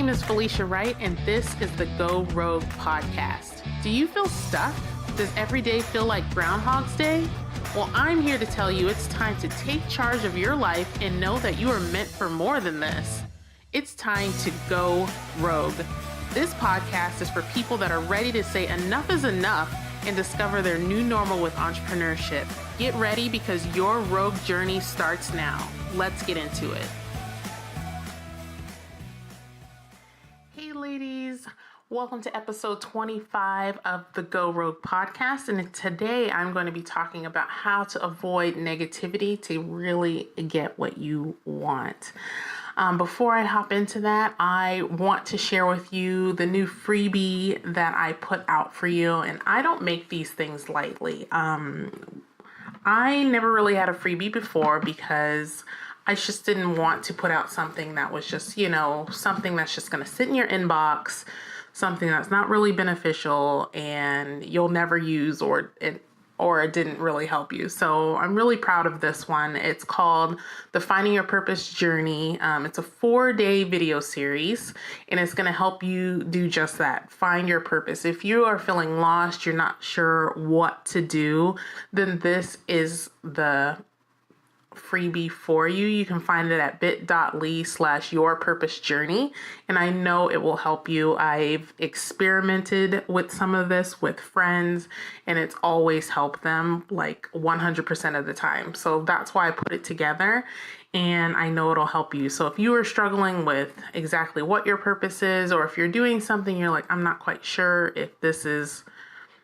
name is Felicia Wright, and this is the Go Rogue podcast. Do you feel stuck? Does every day feel like Groundhog's Day? Well, I'm here to tell you it's time to take charge of your life and know that you are meant for more than this. It's time to go rogue. This podcast is for people that are ready to say enough is enough and discover their new normal with entrepreneurship. Get ready because your rogue journey starts now. Let's get into it. Hey ladies, welcome to episode 25 of the Go Rogue podcast. And today I'm going to be talking about how to avoid negativity to really get what you want. Before I hop into that, I want to share with you the new freebie that I put out for you. And I don't make these things lightly. I never really had a freebie before because I just didn't want to put out something that was just, something that's just going to sit in your inbox, something that's not really beneficial and you'll never use or it didn't really help you. So I'm really proud of this one. It's called the Finding Your Purpose Journey. It's a 4-day video series and it's going to help you do just that. Find your purpose. If you are feeling lost, you're not sure what to do, then this is the freebie for you. You can find it at bit.ly/yourpurposejourney. And I know it will help you. I've experimented with some of this with friends and it's always helped them like 100% of the time. So that's why I put it together and I know it'll help you. So if you are struggling with exactly what your purpose is, or if you're doing something, you're like, I'm not quite sure if this is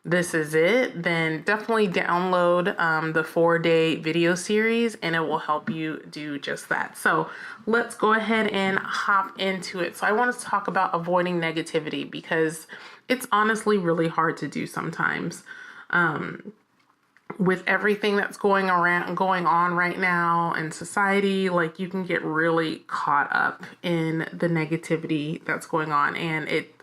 it, then definitely download the 4-day video series and it will help you do just that. So let's go ahead and hop into it. So I want to talk about avoiding negativity because it's honestly really hard to do sometimes. With everything that's going on right now in society, like you can get really caught up in the negativity that's going on and it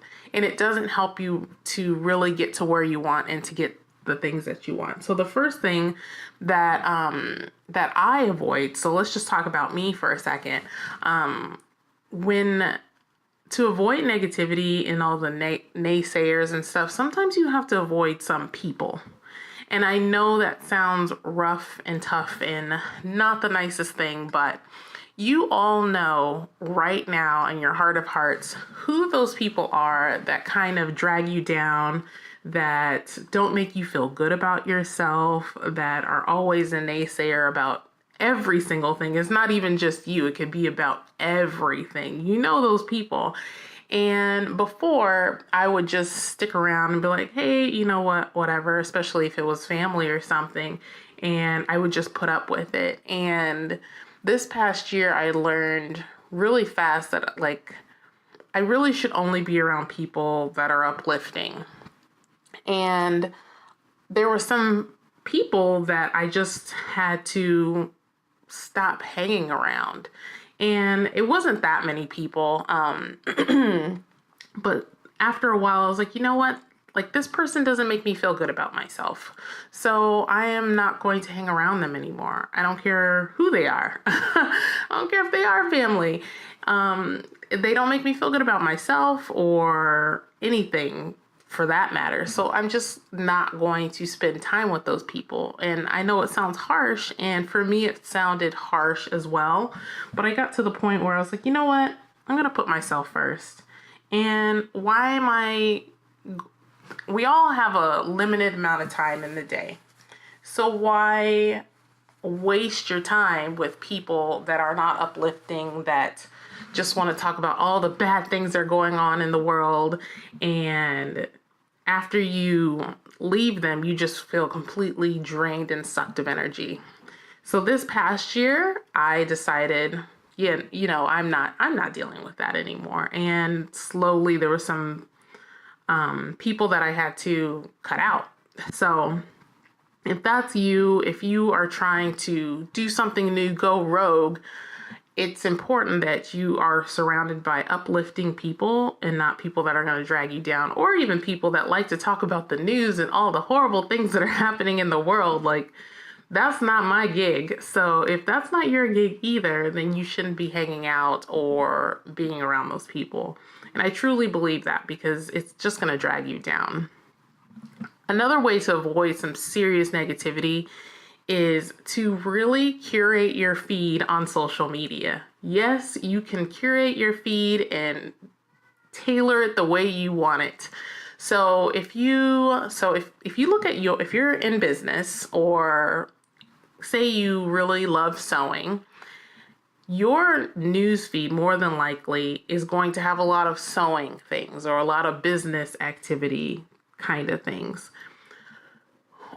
doesn't help you to really get to where you want and to get the things that you want. So the first thing that I avoid, so let's just talk about me for a second. To avoid negativity and all the naysayers and stuff, sometimes you have to avoid some people. And I know that sounds rough and tough and not the nicest thing, but you all know right now in your heart of hearts who those people are that kind of drag you down, that don't make you feel good about yourself, that are always a naysayer about every single thing. It's not even just you. It could be about everything. You know those people. And before, I would just stick around and be like, hey, you know what, whatever, especially if it was family or something. And I would just put up with it. And this past year, I learned really fast that I really should only be around people that are uplifting. And there were some people that I just had to stop hanging around. And it wasn't that many people. But after a while, I was like, you know what? Like, this person doesn't make me feel good about myself. So I am not going to hang around them anymore. I don't care who they are. I don't care if they are family. They don't make me feel good about myself or anything for that matter. So I'm just not going to spend time with those people. And I know it sounds harsh. And for me, it sounded harsh as well. But I got to the point where I was like, you know what? I'm going to put myself first. And we all have a limited amount of time in the day. So why waste your time with people that are not uplifting, that just want to talk about all the bad things that are going on in the world, and after you leave them, you just feel completely drained and sucked of energy. So this past year, I decided, I'm not dealing with that anymore. And slowly there were some people that I had to cut out. So if that's you, if you are trying to do something new, go rogue, it's important that you are surrounded by uplifting people and not people that are going to drag you down, or even people that like to talk about the news and all the horrible things that are happening in the world. Like, That's not my gig. So if that's not your gig either, then you shouldn't be hanging out or being around those people. And I truly believe that because it's just going to drag you down. Another way to avoid some serious negativity is to really curate your feed on social media. Yes, you can curate your feed and tailor it the way you want it. So if you look at if you're in business, or say you really love sewing, your news feed more than likely is going to have a lot of sewing things or a lot of business activity kind of things.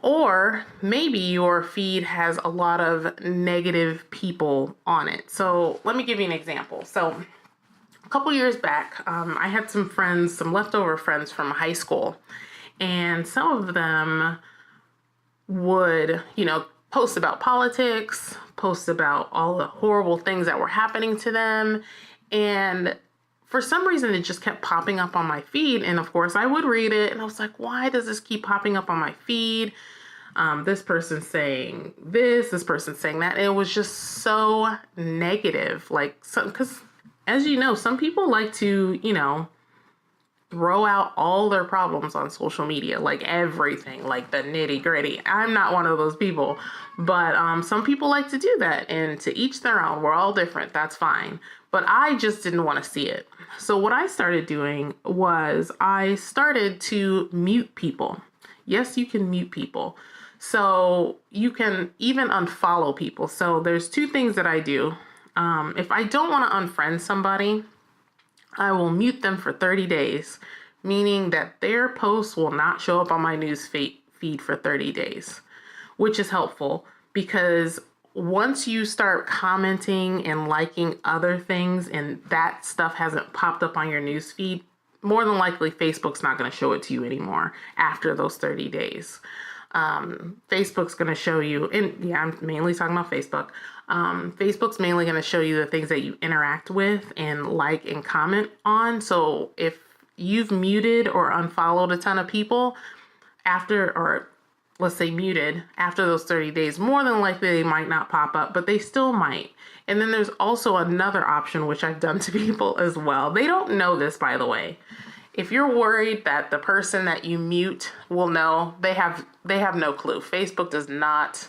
Or maybe your feed has a lot of negative people on it. So let me give you an example. So a couple years back, I had some friends, some leftover friends from high school, and some of them would, post about politics, post about all the horrible things that were happening to them. And for some reason, it just kept popping up on my feed. And of course, I would read it. And I was like, why does this keep popping up on my feed? This person saying this person saying that. And it was just so negative. Because as you know, some people like to, throw out all their problems on social media, like everything, like the nitty gritty. I'm not one of those people, but some people like to do that, and to each their own. We're all different. That's fine. But I just didn't want to see it. So what I started doing was I started to mute people. Yes, you can mute people. So you can even unfollow people. So there's two things that I do. If I don't want to unfriend somebody, I will mute them for 30 days, meaning that their posts will not show up on my news feed for 30 days, which is helpful because once you start commenting and liking other things and that stuff hasn't popped up on your news feed, more than likely Facebook's not going to show it to you anymore after those 30 days. Facebook's going to show you, and yeah, I'm mainly talking about Facebook. Facebook's mainly going to show you the things that you interact with and like and comment on. So if you've muted or unfollowed a ton of people let's say muted after those 30 days, more than likely they might not pop up, but they still might. And then there's also another option, which I've done to people as well. They don't know this, by the way. If you're worried that the person that you mute will know, they have no clue. Facebook does not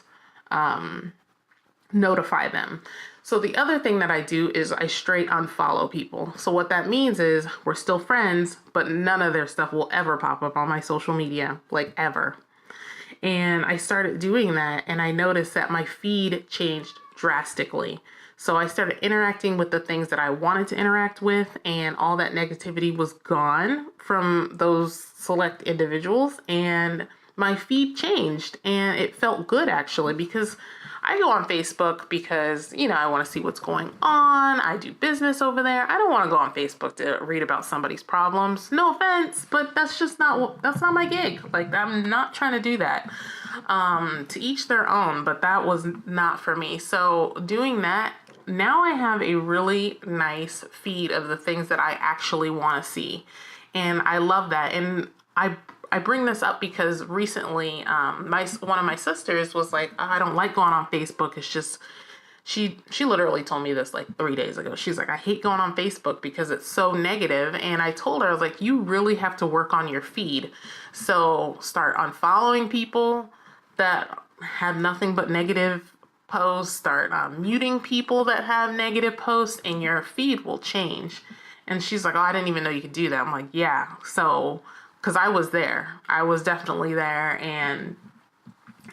notify them. So the other thing that I do is I straight unfollow people. So what that means is we're still friends, but none of their stuff will ever pop up on my social media, like ever. And I started doing that, and I noticed that my feed changed drastically. So I started interacting with the things that I wanted to interact with, and all that negativity was gone from those select individuals, and my feed changed, and it felt good actually, because I go on Facebook because, I want to see what's going on. I do business over there. I don't want to go on Facebook to read about somebody's problems. No offense, but that's not my gig. Like, I'm not trying to do that. To each their own, but that was not for me. So doing that, now I have a really nice feed of the things that I actually want to see. And I love that. And I bring this up because recently, one of my sisters was like, I don't like going on Facebook. It's just, she literally told me this like 3 days ago. She's like, I hate going on Facebook because it's so negative. And I told her, I was like, you really have to work on your feed. So start unfollowing people that have nothing but negative posts. Start muting people that have negative posts, and your feed will change. And she's like, oh, I didn't even know you could do that. I'm like, yeah. So because I was there. I was definitely there, and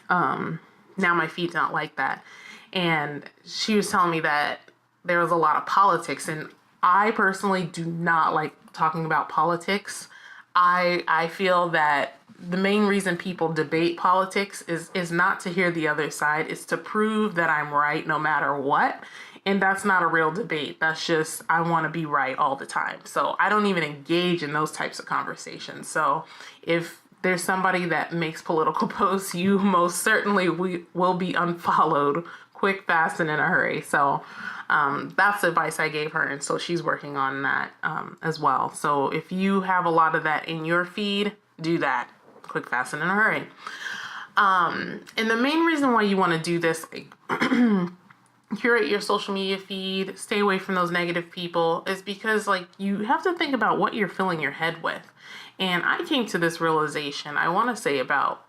now my feed's not like that. And she was telling me that there was a lot of politics, and I personally do not like talking about politics. I feel that the main reason people debate politics is not to hear the other side. It's to prove that I'm right no matter what. And that's not a real debate. That's just, I want to be right all the time. So I don't even engage in those types of conversations. So if there's somebody that makes political posts, you most certainly will be unfollowed quick, fast, and in a hurry. So that's the advice I gave her. And so she's working on that as well. So if you have a lot of that in your feed, do that quick, fast, and in a hurry. And the main reason why you want to do this, like, curate your social media feed, stay away from those negative people, is because like you have to think about what you're filling your head with. And I came to this realization, I want to say about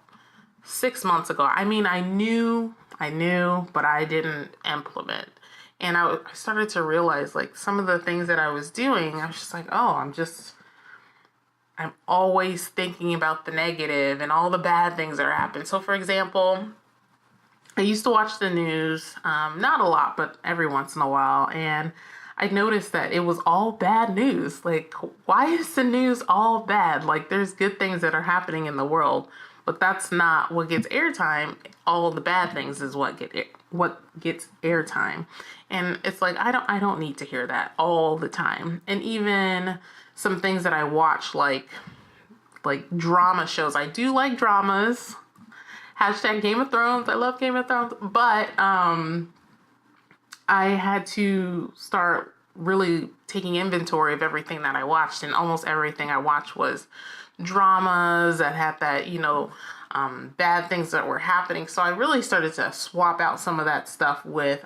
6 months ago. I mean, I knew, but I didn't implement. And I started to realize like some of the things that I was doing, I was just like, oh, I'm always thinking about the negative and all the bad things that are happening. So for example, I used to watch the news, not a lot, but every once in a while. And I noticed that it was all bad news. Like, why is the news all bad? Like, there's good things that are happening in the world, but that's not what gets airtime. All of the bad things is what gets airtime. And it's like, I don't need to hear that all the time. And even some things that I watch, like drama shows. I do like dramas. Hashtag Game of Thrones. I love Game of Thrones. But I had to start really taking inventory of everything that I watched. And almost everything I watched was dramas that had that, bad things that were happening. So I really started to swap out some of that stuff with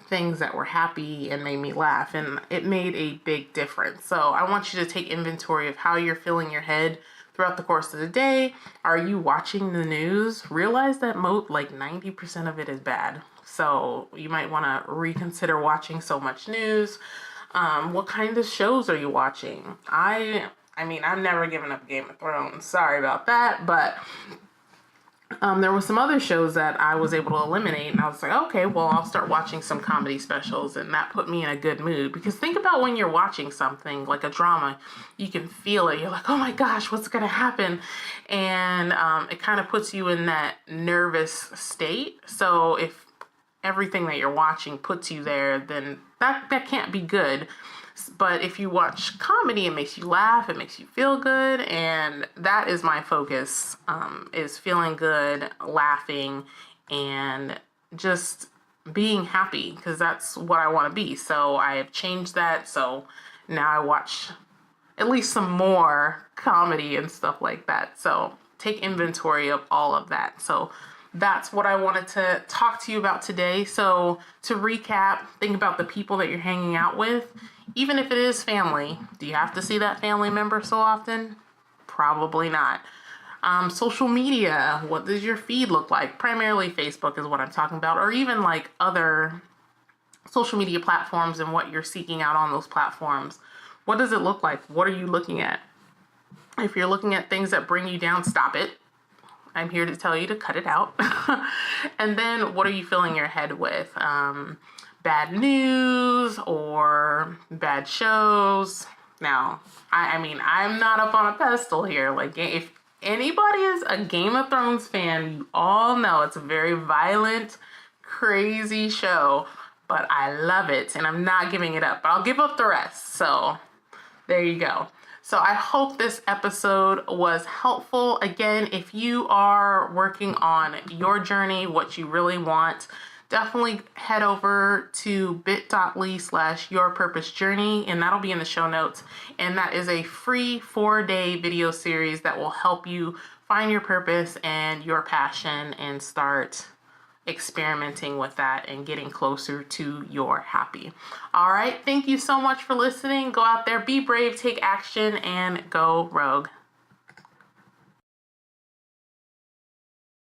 things that were happy and made me laugh. And it made a big difference. So I want you to take inventory of how you're filling your head throughout the course of the day. Are you watching the news? Realize that 90% of it is bad. So you might want to reconsider watching so much news. What kind of shows are you watching? I mean, I've never given up Game of Thrones. Sorry about that. But there were some other shows that I was able to eliminate, and I was like, okay, well, I'll start watching some comedy specials, and that put me in a good mood. Because think about when you're watching something like a drama, you can feel it. You're like, oh my gosh, what's going to happen? And it kind of puts you in that nervous state. So if everything that you're watching puts you there, then that can't be good. But if you watch comedy, it makes you laugh, it makes you feel good, and that is my focus, is feeling good, laughing, and just being happy, because that's what I want to be. So I have changed that, so now I watch at least some more comedy and stuff like that. So take inventory of all of that. So that's what I wanted to talk to you about today. So to recap, think about the people that you're hanging out with. Even if it is family, do you have to see that family member so often? Probably not. Social media, what does your feed look like? Primarily Facebook is what I'm talking about, or even like other social media platforms and what you're seeking out on those platforms. What does it look like? What are you looking at? If you're looking at things that bring you down, stop it. I'm here to tell you to cut it out. And then what are you filling your head with? Bad news or bad shows. Now, I mean, I'm not up on a pedestal here. Like, if anybody is a Game of Thrones fan, you all know it's a very violent, crazy show. But I love it, and I'm not giving it up. But I'll give up the rest. So there you go. So I hope this episode was helpful. Again, if you are working on your journey, what you really want, definitely head over to bit.ly/yourpurposejourney, and that'll be in the show notes. And that is a free 4-day video series that will help you find your purpose and your passion and start experimenting with that and getting closer to your happy. All right. Thank you so much for listening. Go out there, be brave, take action, and go rogue.